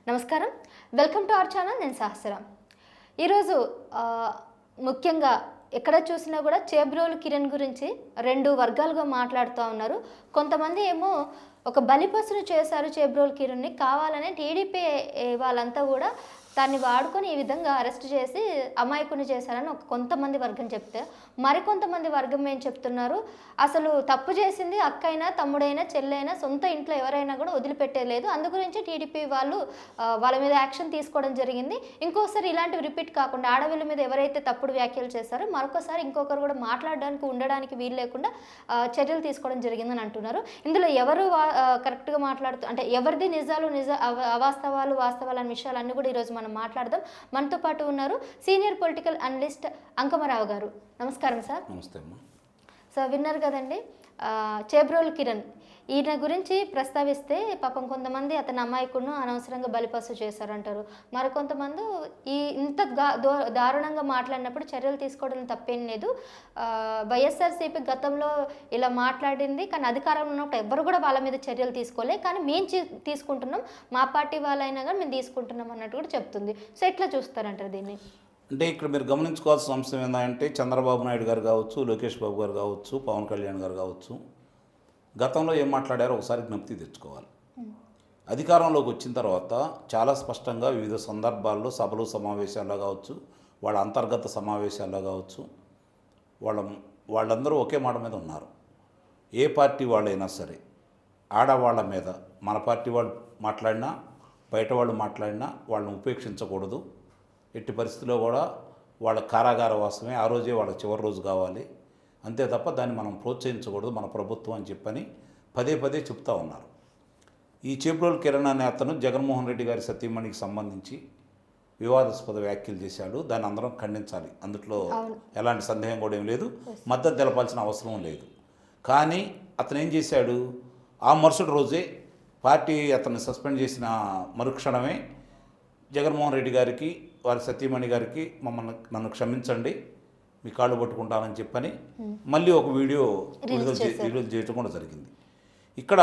నమస్కారం, welcome to our channel. నేను సహస్రం. ఈరోజు ముఖ్యంగా ఎక్కడ చూసినా కూడా చేబ్రోలు కిరణ్ గురించి రెండు వర్గాలుగా మాట్లాడుతూ ఉన్నారు. కొంతమంది ఏమో ఒక బలిపసును చేశారు చేబ్రోలు కిరణ్ని, కావాలనే టీడీపీ వాళ్ళంతా కూడా దాన్ని వాడుకొని ఈ విధంగా అరెస్ట్ చేసి అమాయకుని చేశారని కొంతమంది వర్గం చెప్తే, మరికొంతమంది వర్గం ఏం చెప్తున్నారు, అసలు తప్పు చేసింది అక్కైనా తమ్ముడైనా చెల్లైనా సొంత ఇంట్లో ఎవరైనా కూడా వదిలిపెట్టలేదు, అందు గురించి టీడీపీ వాళ్ళు వాళ్ళ మీద యాక్షన్ తీసుకోవడం జరిగింది. ఇంకోసారి ఇలాంటివి రిపీట్ కాకుండా ఆడవాళ్ళ మీద ఎవరైతే తప్పుడు వ్యాఖ్యలు చేశారో మరొకసారి ఇంకొకరు కూడా మాట్లాడడానికి ఉండడానికి వీలు లేకుండా చర్యలు తీసుకోవడం జరిగిందని అంటున్నారు. ఇందులో ఎవరు కరెక్ట్గా మాట్లాడుతూ అంటే ఎవరిది నిజాలు అవాస్తవాలు వాస్తవాలు అనే విషయాలన్నీ కూడా ఈరోజు మనం మాట్లాడదాం. మనతో పాటు ఉన్నారు సీనియర్ పొలిటికల్ అనలిస్ట్ అంకమరావు గారు. నమస్కారం సార్. నమస్తే అమ్మా. సో విన్నారు కదండి, చేబ్రోలు కిరణ్ ఈయన గురించి ప్రస్తావిస్తే పాపం కొంతమంది అతని అమాయకుడును అనవసరంగా బలిపసు చేశారంటారు, మరికొంతమంది ఇంత దారుణంగా మాట్లాడినప్పుడు చర్యలు తీసుకోవడం తప్పేం లేదు. వైఎస్ఆర్సీపీ గతంలో ఇలా మాట్లాడింది, కానీ అధికారంలో ఉన్నప్పుడు ఎవరు కూడా వాళ్ళ మీద చర్యలు తీసుకోలే, కానీ మేము తీసుకుంటున్నాం, మా పార్టీ వాళ్ళైనా కానీ మేము తీసుకుంటున్నాం అన్నట్టు కూడా చెప్తుంది. సో ఎట్లా చూస్తారంటారు దీన్ని? అంటే ఇక్కడ మీరు గమనించుకోవాల్సిన అంశం ఏంటంటే, చంద్రబాబు నాయుడు గారు కావచ్చు, లోకేష్ బాబు గారు కావచ్చు, పవన్ కళ్యాణ్ గారు కావచ్చు, గతంలో ఏం మాట్లాడారో ఒకసారి జ్ఞప్తి తెచ్చుకోవాలి. అధికారంలోకి వచ్చిన తర్వాత చాలా స్పష్టంగా వివిధ సందర్భాల్లో సభలు సమావేశాల్లో కావచ్చు, వాళ్ళ అంతర్గత సమావేశాల్లో కావచ్చు, వాళ్ళందరూ ఒకే మాట మీద ఉన్నారు. ఏ పార్టీ వాళ్ళైనా సరే ఆడవాళ్ళ మీద మన పార్టీ వాళ్ళు మాట్లాడినా బయట వాళ్ళు మాట్లాడినా వాళ్ళని ఉపేక్షించకూడదు, ఎట్టి పరిస్థితుల్లో కూడా వాళ్ళ కారాగార వాసమే ఆ రోజే వాళ్ళ చివరి రోజు కావాలి, అంతే తప్ప దాన్ని మనం ప్రోత్సహించకూడదు మన ప్రభుత్వం అని చెప్పని పదే పదే చెప్తా ఉన్నారు. ఈ చేబ్రోలు కిరణ్ అనే అతను జగన్మోహన్ రెడ్డి గారి సతీమణికి సంబంధించి వివాదాస్పద వ్యాఖ్యలు చేశాడు. దాన్ని అందరం ఖండించాలి, అందులో ఎలాంటి సందేహం కూడా ఏం లేదు, మద్దతు తెలపాల్సిన అవసరం లేదు. కానీ అతను ఏం చేశాడు, ఆ మరుసటి రోజే పార్టీ అతన్ని సస్పెండ్ చేసిన మరుక్షణమే జగన్మోహన్ రెడ్డి గారికి వారి సతీమణి గారికి నన్ను క్షమించండి, మీ కాళ్ళు పట్టుకుంటానని చెప్పని మళ్ళీ ఒక వీడియో విడుదల చేయడం కూడా జరిగింది. ఇక్కడ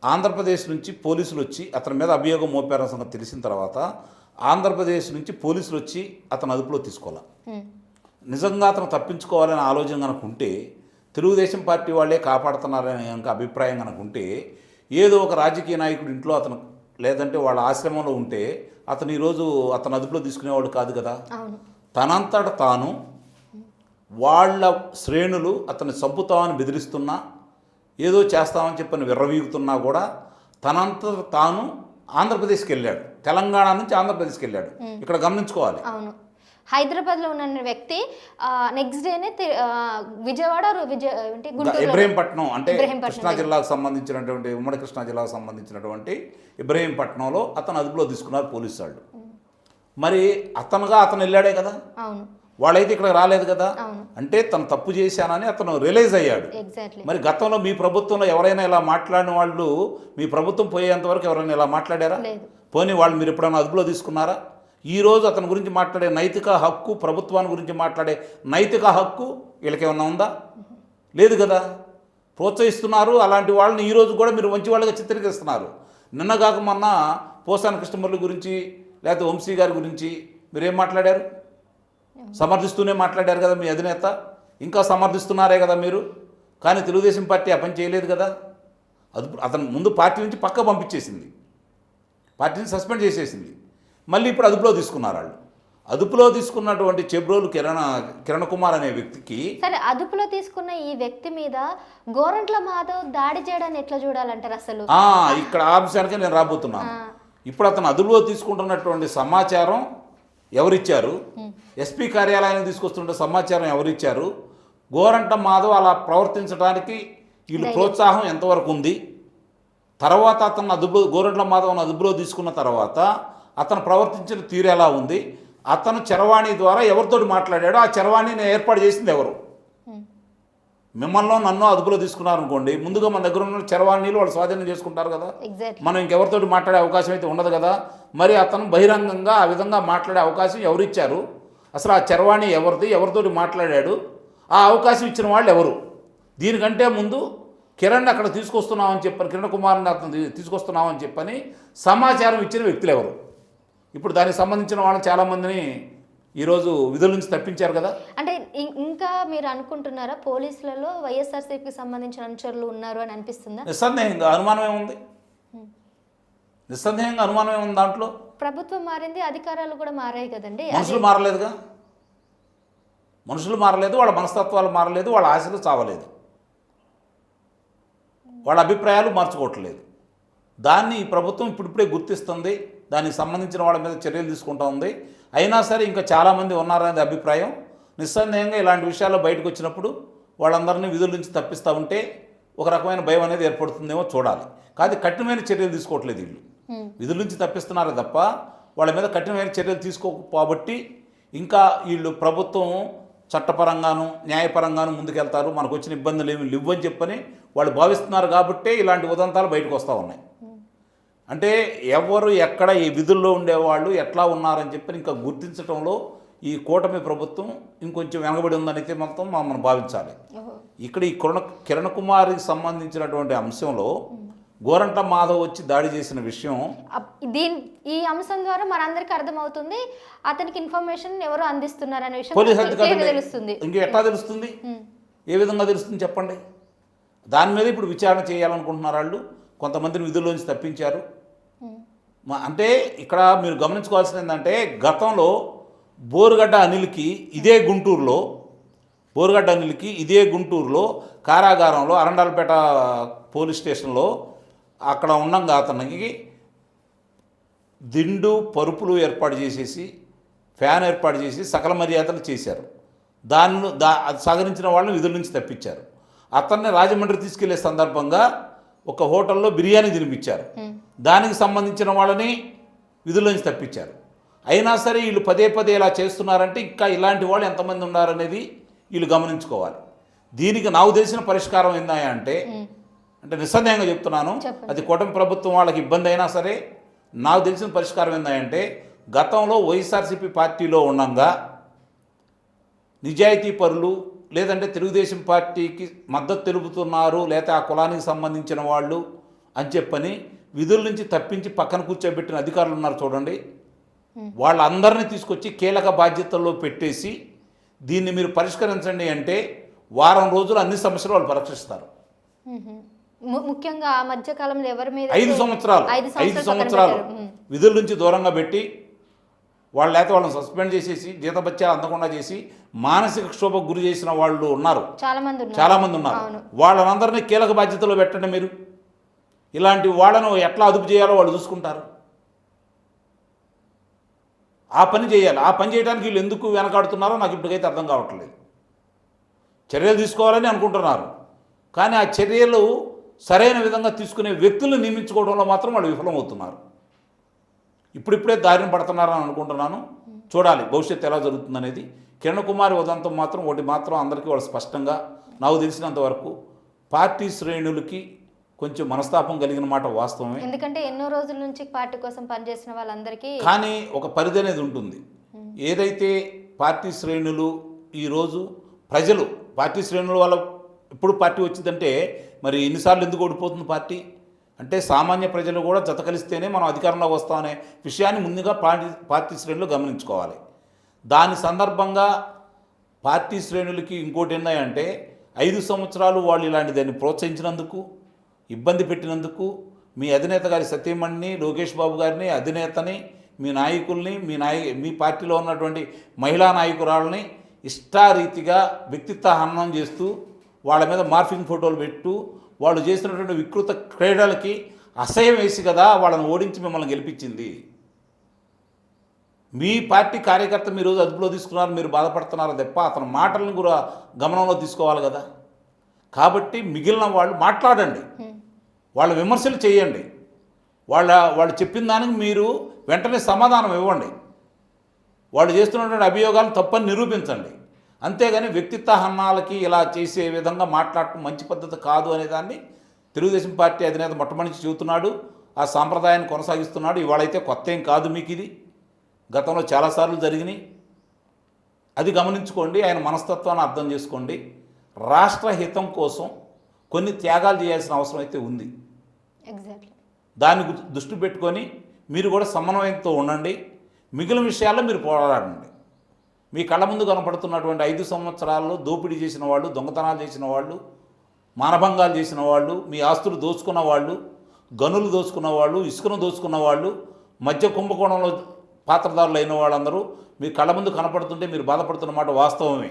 ఆంధ్రప్రదేశ్ నుంచి పోలీసులు వచ్చి అతని మీద అభియోగం మోపారన్న సంగతి తెలిసిన తర్వాత ఆంధ్రప్రదేశ్ నుంచి పోలీసులు వచ్చి అతను అదుపులో తీసుకోవాలి. నిజంగా అతను తప్పించుకోవాలని ఆలోచన కనుక ఉంటే, తెలుగుదేశం పార్టీ వాళ్ళే కాపాడుతున్నారనే కనుక అభిప్రాయం కనుక ఉంటే, ఏదో ఒక రాజకీయ నాయకుడు ఇంట్లో అతను లేదంటే వాళ్ళ ఆశ్రమంలో ఉంటే అతను ఈరోజు అతను అదుపులో తీసుకునేవాడు కాదు కదా. తనంతట తాను వాళ్ళ శ్రేణులు అతన్ని చంపుతామని బెదిరిస్తున్నా, ఏదో చేస్తామని చెప్పని విర్రవీగుతున్నా కూడా తనంతట తాను ఆంధ్రప్రదేశ్కి వెళ్ళాడు. తెలంగాణ నుంచి ఆంధ్రప్రదేశ్కి వెళ్ళాడు. ఇక్కడ గమనించుకోవాలి. హైదరాబాద్లో ఉన్న వ్యక్తి నెక్స్ట్ డేనే విజయవాడ ఇబ్రహీంపట్నం అంటే కృష్ణా జిల్లాకు సంబంధించినటువంటి ఉమ్మడి కృష్ణా జిల్లాకు సంబంధించినటువంటి ఇబ్రహీంపట్నంలో అతను అదుపులో తీసుకున్నారు పోలీసు వాళ్ళు. మరి అతను వెళ్ళాడే కదా, వాళ్ళైతే ఇక్కడ రాలేదు కదా. అంటే తను తప్పు చేశానని అతను రియలైజ్ అయ్యాడు. మరి గతంలో మీ ప్రభుత్వంలో ఎవరైనా ఇలా మాట్లాడిన వాళ్ళు, మీ ప్రభుత్వం పోయేంత వరకు ఎవరైనా ఇలా మాట్లాడారా? పోనీ వాళ్ళు మీరు ఎప్పుడైనా అదుపులో తీసుకున్నారా? ఈరోజు అతని గురించి మాట్లాడే నైతిక హక్కు, ప్రభుత్వాన్ని గురించి మాట్లాడే నైతిక హక్కు వీళ్ళకేమన్నా ఉందా? లేదు కదా. ప్రోత్సహిస్తున్నారు అలాంటి వాళ్ళని. ఈరోజు కూడా మీరు మంచి వాళ్ళగా చిత్రీకరిస్తున్నారు. నిన్నగాక మొన్న పోసాని కృష్ణమురళి గురించి లేకపోతే వంశీ గారి గురించి మీరేం మాట్లాడారు? సమర్థిస్తూనే మాట్లాడారు కదా మీ అధినేత. ఇంకా సమర్థిస్తున్నారే కదా మీరు. కానీ తెలుగుదేశం పార్టీ ఆ పని చేయలేదు కదా. అతను ముందు పార్టీ నుంచి పక్క పంపించేసింది, పార్టీని సస్పెండ్ చేసేసింది. మళ్ళీ ఇప్పుడు అదుపులో తీసుకున్నారు వాళ్ళు. అదుపులో తీసుకున్నటువంటి చేబ్రోలు కిరణ్ కుమార్ అనే వ్యక్తికి, సరే అదుపులో తీసుకున్న ఈ వ్యక్తి మీద గోరంట్ల మాధవ్ దాడి చేయడాన్ని ఎట్లా చూడాలంటారు అసలు? ఇక్కడ ఆ విషయానికే నేను రాబోతున్నాను. ఇప్పుడు అతను అదుపులో తీసుకుంటున్నటువంటి సమాచారం ఎవరిచ్చారు? ఎస్పీ కార్యాలయానికి తీసుకొస్తుంటే సమాచారం ఎవరిచ్చారు? గోరంట్ల మాధవ్ అలా ప్రవర్తించడానికి వీళ్ళు ప్రోత్సాహం ఎంతవరకు ఉంది? తర్వాత అతను గోరంట్ల మాధవ్ను అదుపులో తీసుకున్న తర్వాత అతను ప్రవర్తించిన తీరు ఎలా ఉంది? అతను చరవాణి ద్వారా ఎవరితో మాట్లాడాడో ఆ చరవాణిని ఏర్పాటు చేసింది ఎవరు? మిమ్మల్ని నన్ను అదుపులో తీసుకున్నారనుకోండి, ముందుగా మన దగ్గర ఉన్న చరవాణిలు వాళ్ళు స్వాధీనం చేసుకుంటారు కదా. మనం ఇంకెవరితో మాట్లాడే అవకాశం అయితే ఉండదు కదా. మరి అతను బహిరంగంగా ఆ విధంగా మాట్లాడే అవకాశం ఎవరిచ్చారు? అసలు ఆ చరవాణి ఎవరిది? ఎవరితో మాట్లాడాడు? ఆ అవకాశం ఇచ్చిన వాళ్ళు ఎవరు? దీనికంటే ముందు కిరణ్ అక్కడ తీసుకొస్తున్నామని చెప్పని, కిరణ్ కుమార్ని అతను తీసుకొస్తున్నామని చెప్పని సమాచారం ఇచ్చిన వ్యక్తులు ఎవరు? ఇప్పుడు దానికి సంబంధించిన వాళ్ళని చాలామందిని ఈరోజు విధుల నుంచి తప్పించారు కదా. అంటే ఇంకా మీరు అనుకుంటున్నారా పోలీసులలో వైఎస్ఆర్సీపీకి సంబంధించిన అనుచరులు ఉన్నారు అని అనిపిస్తుందా? నిస్సందేహంగా అనుమానమే ఉంది, నిస్సందేహంగా అనుమానమే ఉంది. దాంట్లో ప్రభుత్వం మారింది, అధికారాలు కూడా మారాయి కదండి. మనుషులు మారలేదుగా, మనుషులు మారలేదు, వాళ్ళ మనస్తత్వాలు మారలేదు, వాళ్ళ ఆశలు చావలేదు, వాళ్ళ అభిప్రాయాలు మార్చుకోవట్లేదు. దాన్ని ఈ ప్రభుత్వం ఇప్పుడిప్పుడే గుర్తిస్తుంది, దానికి సంబంధించిన వాళ్ళ మీద చర్యలు తీసుకుంటూ ఉంది. అయినా సరే ఇంకా చాలామంది ఉన్నారనేది అభిప్రాయం. నిస్సందేహంగా ఇలాంటి విషయాల్లో బయటకు వచ్చినప్పుడు వాళ్ళందరినీ విధుల నుంచి తప్పిస్తూ ఉంటే ఒక రకమైన భయం అనేది ఏర్పడుతుందేమో చూడాలి. కాదు కఠినమైన చర్యలు తీసుకోవట్లేదు వీళ్ళు, విధుల నుంచి తప్పిస్తున్నారే తప్ప వాళ్ళ మీద కఠినమైన చర్యలు తీసుకోకపోబట్టి ఇంకా వీళ్ళు ప్రభుత్వం చట్టపరంగాను న్యాయపరంగాను ముందుకెళ్తారు, మనకు వచ్చిన ఇబ్బందులు ఏమి లేవని చెప్పని వాళ్ళు భావిస్తున్నారు. కాబట్టే ఇలాంటి ఉదంతాలు బయటకు వస్తూ ఉన్నాయి. అంటే ఎవరు ఎక్కడ ఈ విధుల్లో ఉండేవాళ్ళు ఎట్లా ఉన్నారని చెప్పి ఇంకా గుర్తించడంలో ఈ కూటమి ప్రభుత్వం ఇంకొంచెం వెనకబడి ఉందనైతే మొత్తం మనం భావించాలి. ఇక్కడ ఈ కిరణ్ కుమార్కి సంబంధించినటువంటి అంశంలో గోరంట మాధవ్ వచ్చి దాడి చేసిన విషయం, ఈ అంశం ద్వారా మనందరికీ అర్థమవుతుంది అతనికి ఇన్ఫర్మేషన్ ఎవరు అందిస్తున్నారనే విషయం పోలీస్ అధికారులు తెలుస్తుంది. ఇంక ఎట్లా తెలుస్తుంది, ఏ విధంగా తెలుస్తుంది చెప్పండి? దాని మీద ఇప్పుడు విచారణ చేయాలనుకుంటున్నారు వాళ్ళు. కొంతమందిని విధుల్లోంచి తప్పించారు. అంటే ఇక్కడ మీరు గమనించుకోవాల్సింది ఏంటంటే గతంలో బోరుగడ్డ అనిల్కి ఇదే గుంటూరులో కారాగారంలో అరండాలపేట పోలీస్ స్టేషన్లో అక్కడ ఉండంగా అతనికి దిండు పరుపులు ఏర్పాటు చేసేసి ఫ్యాన్ ఏర్పాటు చేసి సకల మర్యాదలు చేశారు. అది సహకరించిన వాళ్ళని విధుల నుంచి తప్పించారు. అతన్ని రాజమండ్రి తీసుకెళ్లే సందర్భంగా ఒక హోటల్లో బిర్యానీ తినిపించారు. దానికి సంబంధించిన వాళ్ళని విధుల నుంచి తప్పించారు. అయినా సరే వీళ్ళు పదే పదే ఇలా చేస్తున్నారంటే ఇంకా ఇలాంటి వాళ్ళు ఎంతమంది ఉన్నారనేది వీళ్ళు గమనించుకోవాలి. దీనికి నాకు తెలిసిన పరిష్కారం ఏందా అంటే నిస్సందేహంగా చెప్తున్నాను, అది కూటమి ప్రభుత్వం వాళ్ళకి ఇబ్బంది అయినా సరే నాకు తెలిసిన పరిష్కారం ఏందంటే గతంలో వైఎస్ఆర్సీపీ పార్టీలో ఉండగా నిజాయితీ పరులు లేదంటే తెలుగుదేశం పార్టీకి మద్దతు తెలుపుతున్నారు లేదా ఆ కులానికి సంబంధించిన వాళ్ళు అని చెప్పని విధుల నుంచి తప్పించి పక్కన కూర్చోబెట్టిన అధికారులు ఉన్నారు చూడండి, వాళ్ళందరినీ తీసుకొచ్చి కీలక బాధ్యతల్లో పెట్టేసి దీన్ని మీరు పరిష్కరించండి అంటే వారం రోజులు అన్ని సమస్యలు వాళ్ళు పరిష్కరిస్తారు. ముఖ్యంగా ఆ మధ్య కాలంలో ఎవరి మీద 5 సంవత్సరాలు విధుల నుంచి దూరంగా పెట్టి లేకపోతే వాళ్ళని సస్పెండ్ చేసేసి జీతభత్యాలు అందకుండా చేసి మానసిక క్షోభకు గురి చేసిన వాళ్ళు ఉన్నారు, చాలా మంది ఉన్నారు. వాళ్ళందరినీ కీలక బాధ్యతలో పెట్టండి మీరు. ఇలాంటి వాళ్ళను ఎట్లా అదుపు చేయాలో వాళ్ళు చూసుకుంటారు. ఆ పని చేయాలి. ఆ పని చేయడానికి వీళ్ళు ఎందుకు వెనకాడుతున్నారో నాకు ఇప్పటికైతే అర్థం కావట్లేదు. చర్యలు తీసుకోవాలని అనుకుంటున్నారు, కానీ ఆ చర్యలు సరైన విధంగా తీసుకునే వ్యక్తులను నియమించుకోవడంలో మాత్రం వాళ్ళు విఫలమవుతున్నారు. ఇప్పుడిప్పుడే దారిన పడుతున్నారని అనుకుంటున్నాను. చూడాలి భవిష్యత్తు ఎలా జరుగుతుందనేది. కిరణ్ కుమార్ ఉదంతం మాత్రం ఒకటి మాత్రం అందరికీ వాళ్ళు స్పష్టంగా నాకు తెలిసినంతవరకు పార్టీ శ్రేణులకి కొంచెం మనస్తాపం కలిగిన మాట వాస్తవమే. ఎందుకంటే ఎన్నో రోజుల నుంచి పార్టీ కోసం పనిచేసిన వాళ్ళందరికీ కానీ ఒక పరిధి అనేది ఉంటుంది. ఏదైతే పార్టీ శ్రేణులు ఈరోజు ప్రజలు పార్టీ శ్రేణుల వల్ల ఎప్పుడు పార్టీ వచ్చిందంటే మరి ఎన్నిసార్లు ఎందుకు ఓడిపోతుంది పార్టీ అంటే సామాన్య ప్రజలు కూడా జత కలిస్తేనే మనం అధికారంలోకి వస్తామనే విషయాన్ని ముందుగా పార్టీ శ్రేణులు గమనించుకోవాలి. దాని సందర్భంగా పార్టీ శ్రేణులకి ఇంకోటి ఏంటంటే 5 సంవత్సరాలు వాళ్ళు ఇలాంటి దాన్ని ప్రోత్సహించినందుకు ఇబ్బంది పెట్టినందుకు మీ అధినేత గారి సత్యమణిని లోకేష్ బాబు గారిని అధినేతని మీ నాయకుల్ని మీ పార్టీలో ఉన్నటువంటి మహిళా నాయకురాలని ఇష్టారీతిగా వ్యక్తిత్వ హననం చేస్తూ వాళ్ళ మీద మార్ఫింగ్ ఫోటోలు పెట్టు వాళ్ళు చేసినటువంటి వికృత క్రీడలకి అసహ్యం వేసి కదా వాళ్ళని ఓడించి మిమ్మల్ని గెలిపించింది. మీ పార్టీ కార్యకర్త మీరు రోజు అదుపులో తీసుకున్నారు, మీరు బాధపడుతున్నారు తప్ప అతని మాటలను కూడా గమనంలో తీసుకోవాలి కదా. కాబట్టి మిగిలిన వాళ్ళు మాట్లాడండి, వాళ్ళ విమర్శలు చేయండి, వాళ్ళు చెప్పిన దానికి మీరు వెంటనే సమాధానం ఇవ్వండి, వాళ్ళు చేస్తున్నటువంటి అభియోగాలు తప్పని నిరూపించండి. అంతేగాని వ్యక్తిత్వ హననాలకి ఇలా చేసే విధంగా మాట్లాడటం మంచి పద్ధతి కాదు అనేదాన్ని తెలుగుదేశం పార్టీ అధినేత మొట్టమొదటి చెబుతున్నాడు. ఆ సాంప్రదాయాన్ని కొనసాగిస్తున్నాడు. ఇవాళైతే కొత్త ఏం కాదు మీకు, ఇది గతంలో చాలాసార్లు జరిగినాయి. అది గమనించుకోండి, ఆయన మనస్తత్వాన్ని అర్థం చేసుకోండి. రాష్ట్ర హితం కోసం కొన్ని త్యాగాలు చేయాల్సిన అవసరం అయితే ఉంది. ఎగ్జాక్ట్లీ. దాన్ని దృష్టి పెట్టుకొని మీరు కూడా సమన్వయంతో ఉండండి. మిగిలిన విషయాల్లో మీరు పోరాడండి. మీ కళ్ళ ముందు కనపడుతున్నటువంటి 5 సంవత్సరాల్లో దోపిడీ చేసిన వాళ్ళు, దొంగతనాలు చేసిన వాళ్ళు, మానభంగాలు చేసిన వాళ్ళు, మీ ఆస్తులు దోచుకున్న వాళ్ళు, గనులు దోచుకున్న వాళ్ళు, ఇసుకను దోచుకున్న వాళ్ళు, మధ్య కుంభకోణంలో పాత్రదారులు అయిన వాళ్ళందరూ మీ కళ్ళ ముందు కనపడుతుంటే మీరు బాధపడుతున్న మాట వాస్తవమే.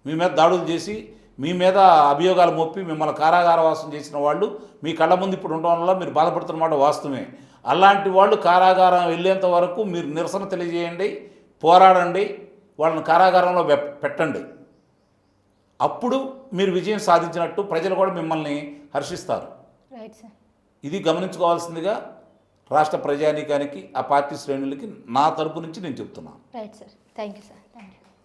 మీ మీద దాడులు చేసి మీ మీద అభియోగాలు మోపి మిమ్మల్ని కారాగారవాసం చేసిన వాళ్ళు మీ కళ్ళ ముందు ఇప్పుడు ఉండడం వల్ల మీరు బాధపడుతున్న మాట వాస్తవమే. అలాంటి వాళ్ళు కారాగారం వెళ్ళేంత వరకు మీరు నిరసన తెలియజేయండి, పోరాడండి, వాళ్ళని కారాగారంలో పెట్టండి. అప్పుడు మీరు విజయం సాధించినట్టు ప్రజలు కూడా మిమ్మల్ని హర్షిస్తారు. Right sir. ఇది గమనించుకోవాల్సిందిగా రాష్ట్ర ప్రజానీకానికి, ఆ పార్టీ శ్రేణులకి నా తరపు నుంచి నేను చెప్తున్నాను. Right sir. Thank you sir.